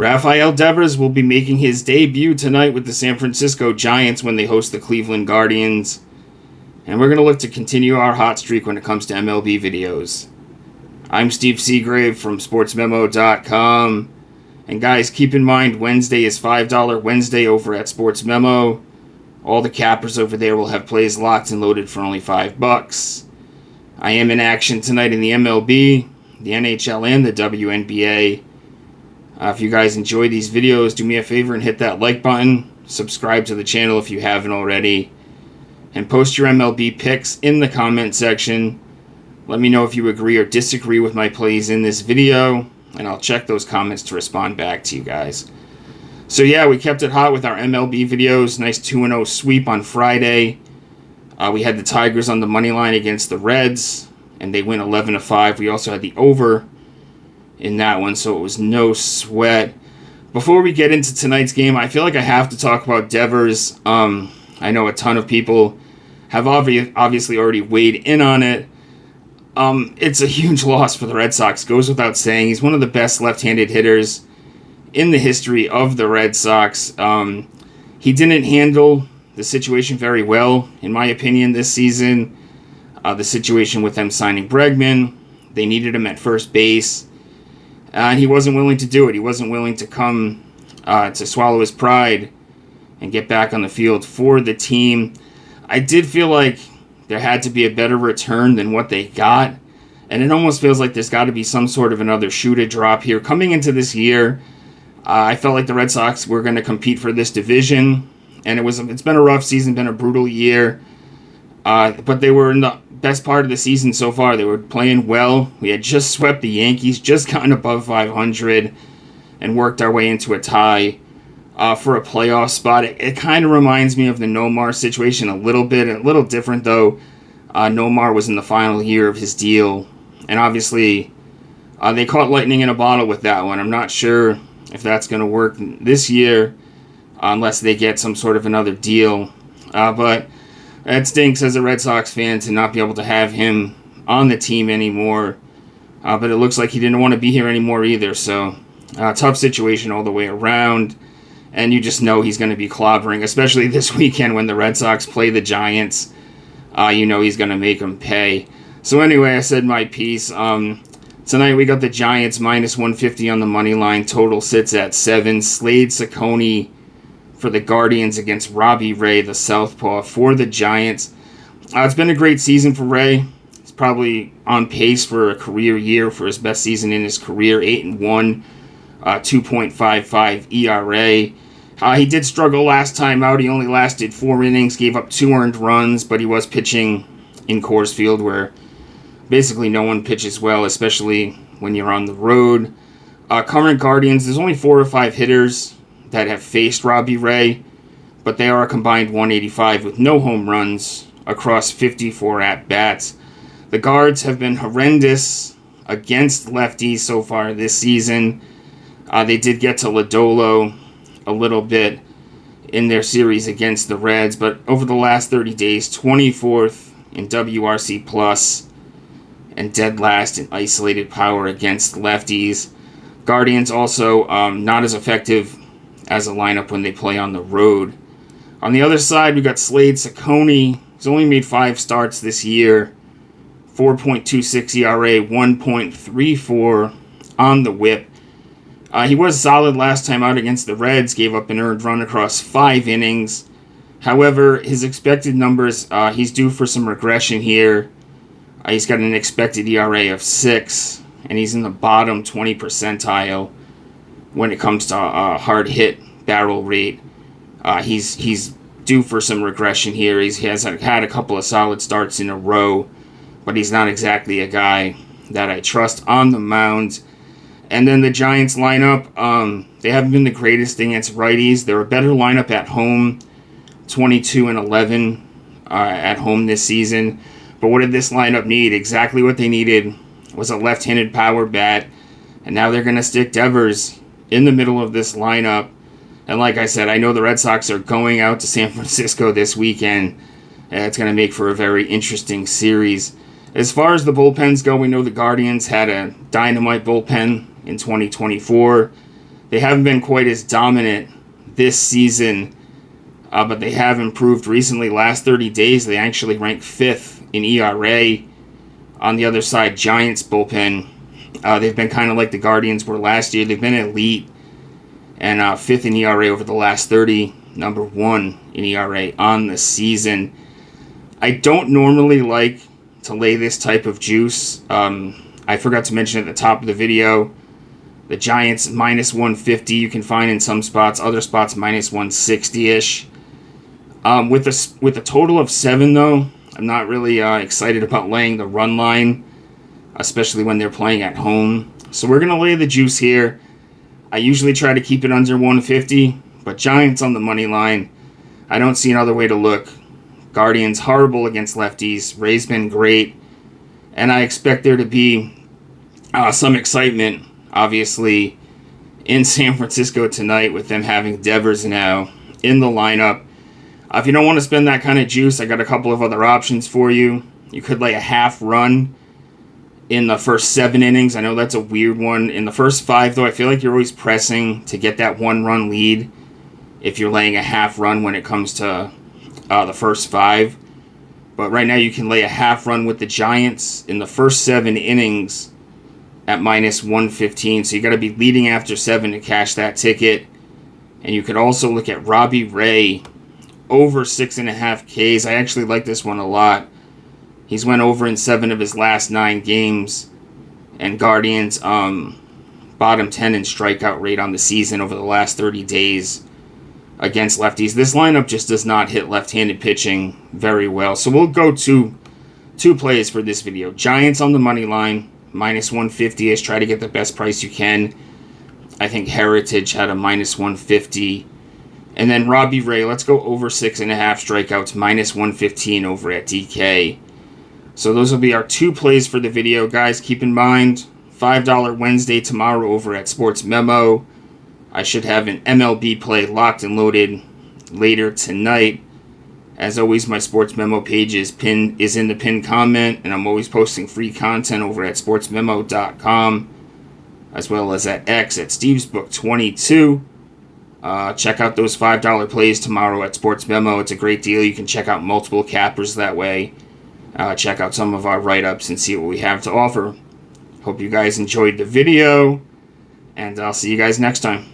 Rafael Devers will be making his debut tonight with the San Francisco Giants when they host the Cleveland Guardians. And we're going to look to continue our hot streak when it comes to MLB videos. I'm Steve Seagrave from SportsMemo.com. And guys, keep in mind, Wednesday is $5 Wednesday over at Sports Memo. All the cappers over there will have plays locked and loaded for only $5. I am in action tonight in the MLB, the NHL, and the WNBA. If you guys enjoy these videos, do me a favor and hit that like button. Subscribe to the channel if you haven't already. And post your MLB picks in the comment section. Let me know if you agree or disagree with my plays in this video, and I'll check those comments to respond back to you guys. So yeah, we kept it hot with our MLB videos. Nice 2-0 sweep on Friday. We had the Tigers on the money line against the Reds, and they win 11-5. We also had the over in that one, so it was no sweat. Before we get into tonight's game, I feel like I have to talk about Devers. I know a ton of people have obviously already weighed in on it. It's a huge loss for the Red Sox. Goes without saying. He's one of the best left-handed hitters in the history of the Red Sox. He didn't handle the situation very well, in my opinion, this season. The situation with them signing Bregman, they needed him at first base, and he wasn't willing to do it. He wasn't willing to come to swallow his pride and get back on the field for the team. I did feel like there had to be a better return than what they got, and it almost feels like there's got to be some sort of another shoe to drop here. Coming into this year, I felt like the Red Sox were going to compete for this division, and it's been a rough season, been a brutal year, but they were in the best part of the season so far. They were playing well. We had just swept the Yankees, just gotten above 500, and worked our way into a tie for a playoff spot. It kind of reminds me of the Nomar situation a little bit, a little different though. Nomar was in the final year of his deal, and obviously they caught lightning in a bottle with that one. I'm not sure if that's going to work this year unless they get some sort of another deal. But it stinks as a Red Sox fan to not be able to have him on the team anymore. But it looks like he didn't want to be here anymore either. So tough situation all the way around. And you just know he's going to be clobbering, especially this weekend when the Red Sox play the Giants. You know he's going to make them pay. So anyway, I said my piece. Tonight we got the Giants minus 150 on the money line. Total sits at 7. Slade Cecconi for the Guardians against Robbie Ray, the southpaw, for the Giants. It's been a great season for Ray. He's probably on pace for a career year, for his best season in his career. 8-1, 2.55 ERA. He did struggle last time out. He only lasted 4 innings, gave up 2 earned runs, but he was pitching in Coors Field where basically no one pitches well, especially when you're on the road. Current Guardians, there's only 4 or 5 hitters that have faced Robbie Ray, but they are a combined 185 with no home runs across 54 at-bats. The Guards have been horrendous against lefties so far this season. They did get to Lodolo a little bit in their series against the Reds, but over the last 30 days, 24th in WRC plus and dead last in isolated power against lefties. Guardians also not as effective as a lineup when they play on the road. On the other side, we got Slade Cecconi. He's only made 5 starts this year. 4.26 ERA, 1.34 on the whip. He was solid last time out against the Reds, gave up an earned run across 5 innings. However, his expected numbers, he's due for some regression here. He's got an expected ERA of 6, and he's in the bottom 20 percentile when it comes to hard hit barrel rate. He's due for some regression here. He has had a couple of solid starts in a row, but he's not exactly a guy that I trust on the mound. And then the Giants lineup, they haven't been the greatest against righties. They're a better lineup at home, 22-11 at home this season. But what did this lineup need? Exactly what they needed was a left-handed power bat. And now they're going to stick Devers in the middle of this lineup. And like I said, I know the Red Sox are going out to San Francisco this weekend. It's going to make for a very interesting series. As far as the bullpens go, we know the Guardians had a dynamite bullpen in 2024. They haven't been quite as dominant this season, but they have improved recently. Last 30 days, they actually rank 5th in ERA. On the other side, Giants bullpen, they've been kind of like the Guardians were last year. They've been elite, and 5th in ERA over the last 30, number 1 in ERA on the season. I don't normally like to lay this type of juice. I forgot to mention at the top of the video, the Giants minus 150 you can find in some spots, other spots minus 160-ish. With a total of 7, though, I'm not really excited about laying the run line, especially when they're playing at home. So we're going to lay the juice here. I usually try to keep it under 150, but Giants on the money line. I don't see another way to look. Guardians horrible against lefties. Rays been great. And I expect there to be some excitement, obviously, in San Francisco tonight with them having Devers now in the lineup. If you don't want to spend that kind of juice, I got a couple of other options for you. You could lay a half run in the first 7 innings. I know that's a weird one. In the first 5, though, I feel like you're always pressing to get that 1-run lead if you're laying a half run when it comes to the first 5. But right now you can lay a half run with the Giants in the first 7 innings at minus 115. So you got to be leading after 7 to cash that ticket. And you could also look at Robbie Ray over 6.5 Ks. I actually like this one a lot. He's went over in 7 of his last 9 games. And Guardians bottom 10 in strikeout rate on the season over the last 30 days against lefties. This lineup just does not hit left-handed pitching very well. So we'll go to 2 plays for this video. Giants on the money line, minus 150-ish. Try to get the best price you can. I think Heritage had a minus 150. And then Robbie Ray, let's go over 6.5 strikeouts, minus 115 over at DK. So those will be our 2 plays for the video. Guys, keep in mind, $5 Wednesday tomorrow over at Sports Memo. I should have an MLB play locked and loaded later tonight. As always, my Sports Memo page is in the pinned comment, and I'm always posting free content over at sportsmemo.com, as well as at X at StevesBook22. Check out those $5 plays tomorrow at Sports Memo. It's a great deal. You can check out multiple cappers that way. Check out some of our write-ups and see what we have to offer. Hope you guys enjoyed the video, and I'll see you guys next time.